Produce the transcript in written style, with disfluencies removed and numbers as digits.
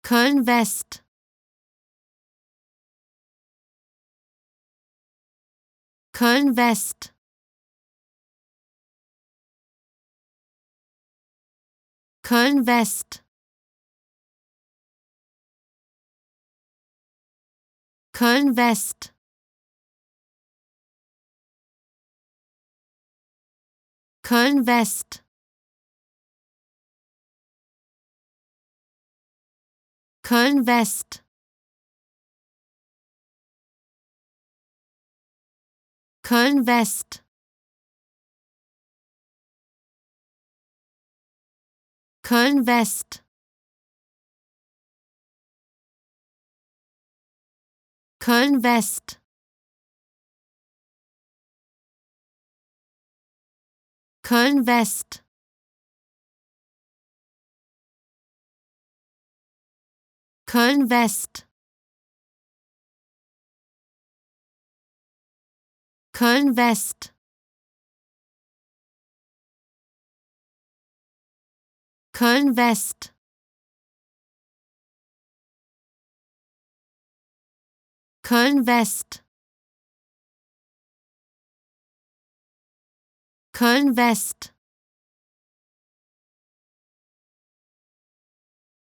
Köln West, Köln West, Köln West, Köln West, Köln West, Köln West, Köln West, Köln West, Köln West, Köln West, Köln West, Köln West, Köln West, Köln West, Köln West,